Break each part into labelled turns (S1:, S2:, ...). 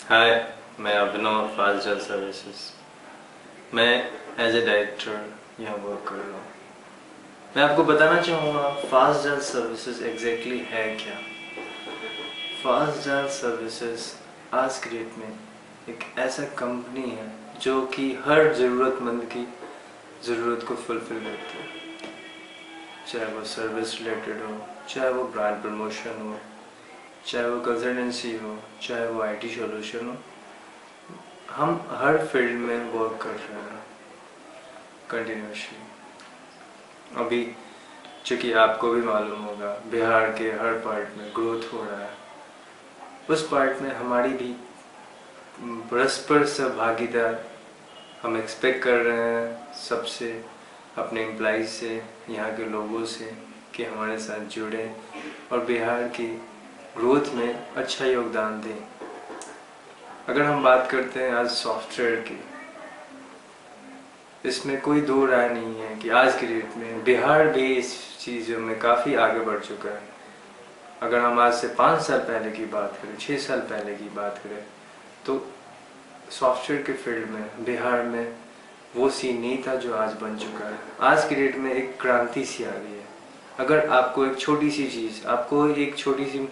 S1: हाय, मैं अभिनव fast jail services. मैं as a director यहाँ वर्क कर रहा हूँ। मैं आपको बताना चाहूँगा फास्ट जेल सर्विसेज एग्जैक्टली है क्या। फास्ट जेल सर्विसेज आज की डेट में एक ऐसा कंपनी है जो कि हर ज़रूरतमंद की ज़रूरत को फुलफ़िल करती है, चाहे वो सर्विस रिलेटेड हो, चाहे वो ब्रांड प्रमोशन हो, चाहे वो कंसल्टेंसी हो, चाहे वो आईटी सॉल्यूशन हो। हम हर फील्ड में वर्क कर रहे हैं कंटिन्यूसली। अभी चूँकि आपको भी मालूम होगा बिहार के हर पार्ट में ग्रोथ हो रहा है, उस पार्ट में हमारी भी परस्पर सहभागिता हम एक्सपेक्ट कर रहे हैं सबसे, अपने एम्प्लॉइज से, यहाँ के लोगों से कि हमारे साथ जुड़ें और बिहार की ग्रोथ में अच्छा योगदान दें। अगर हम बात करते हैं आज सॉफ्टवेयर की, इसमें कोई दो राय नहीं है कि आज की डेट में बिहार भी इस चीज़ों में काफ़ी आगे बढ़ चुका है। अगर हम आज से 5 साल पहले की बात करें, 6 साल पहले की बात करें, तो सॉफ्टवेयर के फील्ड में बिहार में वो सीन नहीं था जो आज बन चुका है। आज की डेट में एक क्रांति सी आ गई है। अगर आपको एक छोटी सी चीज़, आपको एक छोटी सी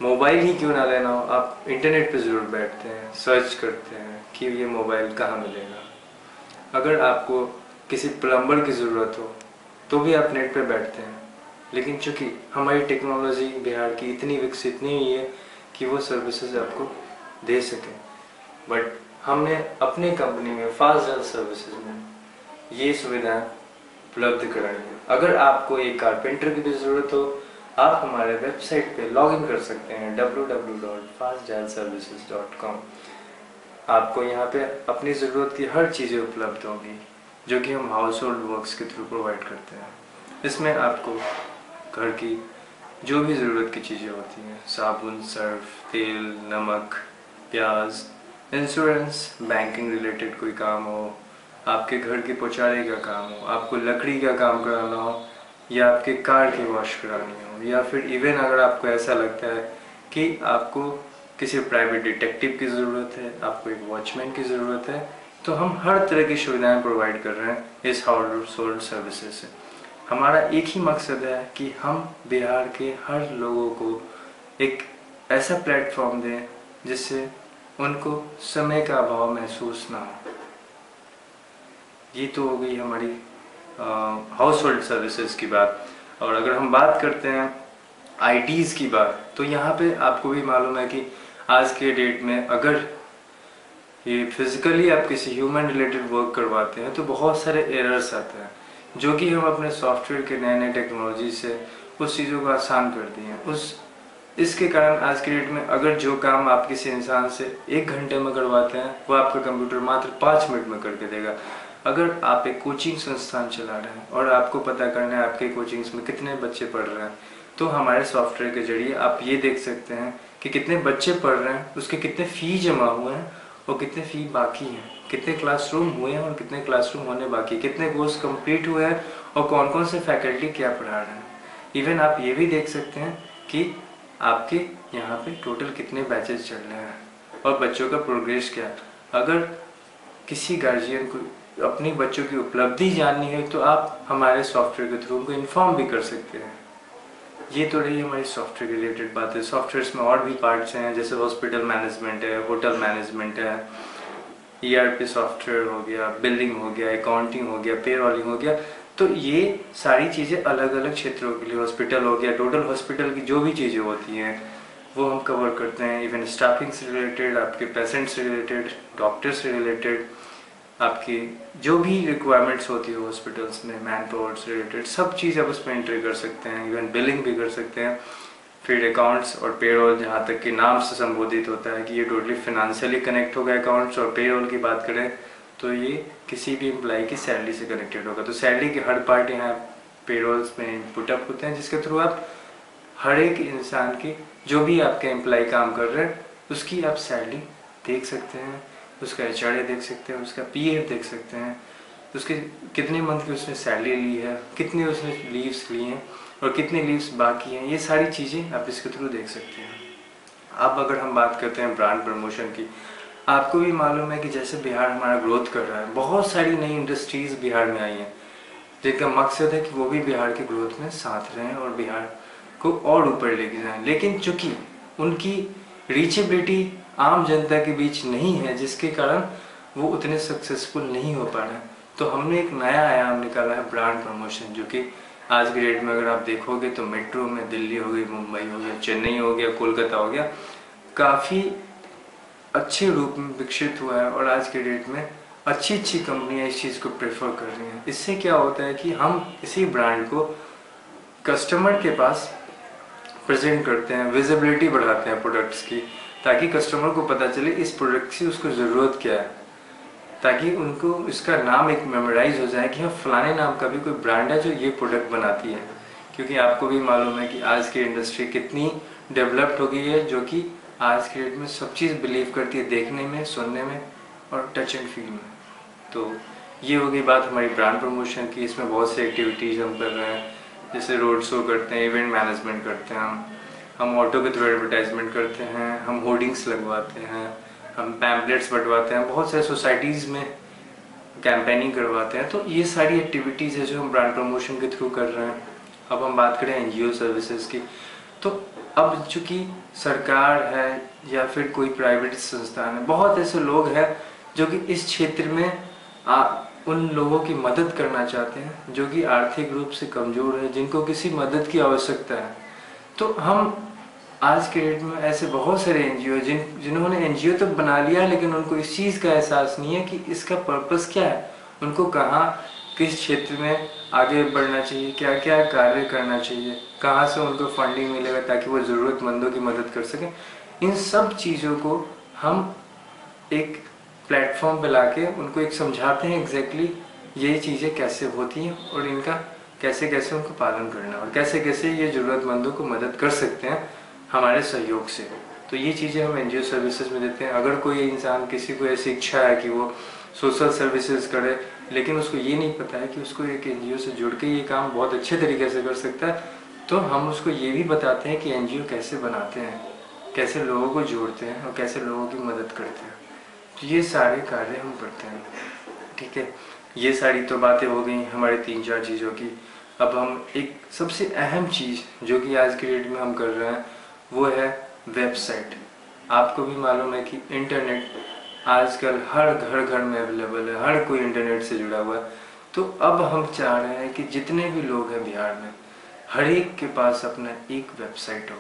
S1: मोबाइल ही क्यों ना लेना हो, आप इंटरनेट पे ज़रूर बैठते हैं, सर्च करते हैं कि ये मोबाइल कहाँ मिलेगा। अगर आपको किसी प्लम्बर की ज़रूरत हो तो भी आप नेट पे बैठते हैं। लेकिन चूँकि हमारी टेक्नोलॉजी बिहार की इतनी विकसित नहीं हुई है कि वो सर्विसेज आपको दे सके, बट हमने अपनी कंपनी में फास्ट जेल सर्विसेज में ये सुविधाएं उपलब्ध कराई है। अगर आपको एक कारपेंटर की भी ज़रूरत हो, आप हमारे वेबसाइट पे लॉगिन कर सकते हैं www.fastgelservices.com। आपको यहाँ पे अपनी ज़रूरत की हर चीज़ें उपलब्ध होगी जो कि हम हाउस होल्ड वर्क्स के थ्रू प्रोवाइड करते हैं। इसमें आपको घर की जो भी ज़रूरत की चीज़ें होती हैं, साबुन, सर्फ, तेल, नमक, प्याज, इंश्योरेंस, बैंकिंग रिलेटेड कोई काम हो, आपके घर के पोचारे का काम हो, आपको लकड़ी का काम कराना हो, या आपके कार की वॉश करानी हो, या फिर इवन अगर आपको ऐसा लगता है कि आपको किसी प्राइवेट डिटेक्टिव की ज़रूरत है, आपको एक वॉचमैन की ज़रूरत है, तो हम हर तरह की सुविधाएं प्रोवाइड कर रहे हैं इस हाउस होल्ड सर्विसेज से। हमारा एक ही मकसद है कि हम बिहार के हर लोगों को एक ऐसा प्लेटफॉर्म दें जिससे उनको समय का अभाव महसूस ना हो। ये तो हो गई हमारी हाउस होल्ड सर्विसेज की बात। और अगर हम बात करते हैं आईटीज़ की बात, तो यहाँ पे आपको भी मालूम है कि आज के डेट में अगर ये फिजिकली आप किसी ह्यूमन रिलेटेड वर्क करवाते हैं तो बहुत सारे एरर्स आते हैं, जो कि हम अपने सॉफ्टवेयर के नए नए टेक्नोलॉजी से उस चीज़ों को आसान कर दिए हैं। इसके कारण आज के डेट में अगर जो काम आप किसी इंसान से 1 घंटे में करवाते हैं, वो आपका कंप्यूटर मात्र 5 मिनट में करके देगा। अगर आप एक कोचिंग संस्थान चला रहे हैं और आपको पता करना है आपके कोचिंग्स में कितने बच्चे पढ़ रहे हैं, तो हमारे सॉफ्टवेयर के जरिए आप ये देख सकते हैं कि कितने बच्चे पढ़ रहे हैं, उसके कितने फ़ी जमा हुए हैं और कितने फ़ी बाकी हैं, कितने क्लासरूम हुए हैं और कितने क्लासरूम होने बाकी, कितने कोर्स कंप्लीट हुए हैं और कौन कौन से फैकल्टी क्या पढ़ा रहे हैं। इवन आप ये भी देख सकते हैं कि आपके यहाँ पे टोटल कितने बैचेस चल रहे हैं और बच्चों का प्रोग्रेस क्या। अगर किसी गार्जियन को अपनी बच्चों की उपलब्धि जाननी है तो आप हमारे सॉफ्टवेयर के थ्रू उनको इन्फॉर्म भी कर सकते हैं। ये तो रही हमारी सॉफ्टवेयर रिलेटेड बातें। सॉफ्टवेयर्स में और भी पार्ट्स हैं, जैसे हॉस्पिटल मैनेजमेंट है, होटल मैनेजमेंट है, ERP सॉफ्टवेयर हो गया, बिलिंग हो गया, अकाउंटिंग हो गया, पेरोलिंग हो गया। तो ये सारी चीज़ें अलग अलग क्षेत्रों के लिए, हॉस्पिटल हो गया, टोटल हॉस्पिटल की जो भी चीज़ें होती हैं वो हम कवर करते हैं। इवन स्टाफिंग से रिलेटेड, आपके पेशेंट से रिलेटेड, डॉक्टर से रिलेटेड, आपकी जो भी रिक्वायरमेंट्स होती है हॉस्पिटल्स में, मैन पावर से रिलेटेड सब चीज़ आप उसमें एंट्री कर सकते हैं। इवन बिलिंग भी कर सकते हैं। फिर अकाउंट्स और पेरोल, जहाँ तक कि नाम से संबोधित होता है कि ये टोटली फिनेंशियली कनेक्ट होगा। अकाउंट्स और पेरोल की बात करें तो ये किसी भी एम्प्लॉय की सैलरी से कनेक्टेड होगा। तो सैलरी के हर पार्ट यहाँ पेरोल्स में पुटअप होते हैं, जिसके थ्रू आप हर एक इंसान की, जो भी आपके एम्प्लॉय काम कर रहे हैं, उसकी आप सैलरी देख सकते हैं, उसका HRA देख सकते हैं, उसका PF देख सकते हैं, उसके कितने मंथ की उसने सैलरी ली है, कितने उसने लीव्स ली हैं और कितनी लीव्स बाकी हैं। ये सारी चीज़ें आप इसके थ्रू देख सकते हैं। अब अगर हम बात करते हैं ब्रांड प्रमोशन की, आपको भी मालूम है कि जैसे बिहार हमारा ग्रोथ कर रहा है, बहुत सारी नई इंडस्ट्रीज बिहार में आई हैं जिनका मकसद है कि वो भी बिहार के ग्रोथ में साथ रहें और बिहार को और ऊपर लेके जाएं। लेकिन चूंकि उनकी रीचेबिलिटी आम जनता के बीच नहीं है, जिसके कारण वो उतने सक्सेसफुल नहीं हो पा रहे हैं, तो हमने एक नया आयाम निकाला है ब्रांड प्रमोशन, जो कि आज की डेट में अगर आप देखोगे तो मेट्रो में दिल्ली हो गई, मुंबई हो गया, चेन्नई हो गया, कोलकाता हो गया, काफ़ी अच्छे रूप में विकसित हुआ है और आज के डेट में अच्छी अच्छी कंपनियां इस चीज़ को प्रेफर कर रही हैं। इससे क्या होता है कि हम इसी ब्रांड को कस्टमर के पास प्रेजेंट करते हैं, विजिबिलिटी बढ़ाते हैं प्रोडक्ट्स की, ताकि कस्टमर को पता चले इस प्रोडक्ट की उसको ज़रूरत क्या है, ताकि उनको इसका नाम एक मेमोराइज हो जाए कि हाँ फलाने नाम का भी कोई ब्रांड है जो ये प्रोडक्ट बनाती है। क्योंकि आपको भी मालूम है कि आज की इंडस्ट्री कितनी डेवलप्ड हो गई है, जो कि आज के डेट में सब चीज़ बिलीव करती है, देखने में, सुनने में और टच एंड फील में। तो ये हो गई बात हमारी ब्रांड प्रमोशन की। इसमें बहुत सी एक्टिविटीज़ हम कर रहे हैं, जैसे रोड शो करते हैं, इवेंट मैनेजमेंट करते हैं, हम ऑटो के थ्रू एडवर्टाइजमेंट करते हैं, हम होर्डिंग्स लगवाते हैं, हम पैम्पलेट्स बंटवाते हैं, बहुत सारे सोसाइटीज़ में कैंपेनिंग करवाते हैं। तो ये सारी एक्टिविटीज़ है जो हम ब्रांड प्रमोशन के थ्रू कर रहे हैं। अब हम बात करें एनजीओ सर्विसेज की, तो अब चूँकि सरकार है या फिर कोई प्राइवेट संस्थान है, बहुत ऐसे लोग हैं जो कि इस क्षेत्र में उन लोगों की मदद करना चाहते हैं जो कि आर्थिक रूप से कमज़ोर है, जिनको किसी मदद की आवश्यकता है। तो हम आज के डेट में ऐसे बहुत सारे एनजीओ जिन्होंने एनजीओ तो बना लिया, लेकिन उनको इस चीज़ का एहसास नहीं है कि इसका पर्पस क्या है, उनको कहाँ किस क्षेत्र में आगे बढ़ना चाहिए, क्या क्या कार्य करना चाहिए, कहाँ से उनको फंडिंग मिलेगा ताकि वो ज़रूरतमंदों की मदद कर सकें। इन सब चीज़ों को हम एक प्लेटफॉर्म पे लाके उनको एक समझाते हैं एग्जैक्टली ये चीज़ें कैसे होती हैं और इनका कैसे कैसे उनको पालन करना और कैसे कैसे ये ज़रूरतमंदों को मदद कर सकते हैं हमारे सहयोग से। तो ये चीज़ें हम एनजीओ सर्विसेज में देते हैं। अगर कोई इंसान, किसी को ऐसी इच्छा है कि वो सोशल सर्विसेज करे, लेकिन उसको ये नहीं पता है कि उसको एक एनजीओ से जुड़ के ये काम बहुत अच्छे तरीके से कर सकता है, तो हम उसको ये भी बताते हैं कि एनजीओ कैसे बनाते हैं, कैसे लोगों को जोड़ते हैं और कैसे लोगों की मदद करते हैं। तो ये सारे कार्य हम करते हैं। ठीक है, ये सारी तो बातें हो गई हमारे 3-4 चीज़ों की। अब हम एक सबसे अहम चीज़ जो कि आज के डेट में हम कर रहे हैं वो है वेबसाइट। आपको भी मालूम है कि इंटरनेट आजकल हर घर में अवेलेबल है, हर कोई इंटरनेट से जुड़ा हुआ है। तो अब हम चाह रहे हैं कि जितने भी लोग हैं बिहार में, हर एक के पास अपना एक वेबसाइट हो,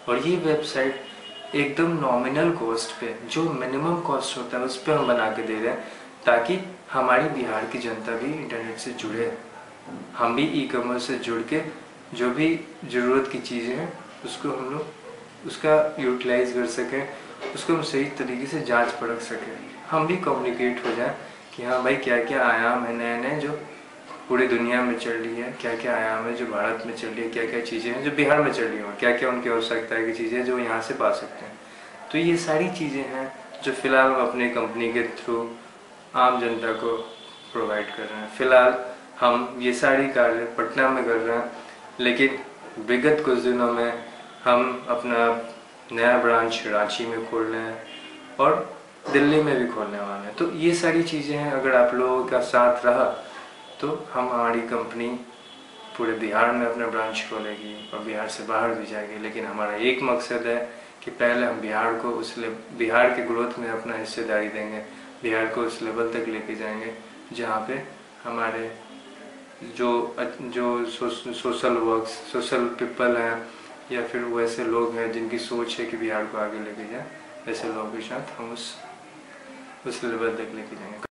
S1: और ये वेबसाइट एकदम नॉमिनल कॉस्ट पे, जो मिनिमम कॉस्ट होता है उस पर हम बना के दे रहे हैं, ताकि हमारी बिहार की जनता भी इंटरनेट से जुड़े, हम भी ई कॉमर्स से जुड़ के जो भी ज़रूरत की चीज़ें हैं उसको हम लोग उसका यूटिलाइज कर सकें, उसको हम सही तरीके से जांच परख सकें, हम भी कम्युनिकेट हो जाएं कि हाँ भाई क्या क्या आयाम है नए नए जो पूरी दुनिया में चल रही है, क्या क्या आयाम है जो भारत में चल रही है, क्या क्या चीज़ें हैं जो बिहार में चल रही हैं, क्या क्या उनकी आवश्यकता की चीज़ें जो यहाँ से पा सकते हैं। तो ये सारी चीज़ें हैं जो फ़िलहाल हम अपने कंपनी के थ्रू आम जनता को प्रोवाइड कर रहे हैं। फ़िलहाल हम ये सारी कार्य पटना में कर रहे हैं, लेकिन विगत कुछ दिनों में हम अपना नया ब्रांच रांची में खोल रहे हैं और दिल्ली में भी खोलने वाले हैं। तो ये सारी चीज़ें हैं, अगर आप लोगों का साथ रहा तो हम हमारी कंपनी पूरे बिहार में अपना ब्रांच खोलेगी और बिहार से बाहर भी जाएगी। लेकिन हमारा एक मकसद है कि पहले हम बिहार को बिहार के ग्रोथ में अपना हिस्सेदारी देंगे, बिहार को उस लेवल तक लेके जाएंगे जहाँ पे हमारे जो सोशल वर्क्स, सोशल पीपल हैं या फिर वैसे लोग हैं जिनकी सोच है कि बिहार को आगे लेके जाए, ऐसे लोगों के साथ हम उस लेवल तक लेके जाएंगे।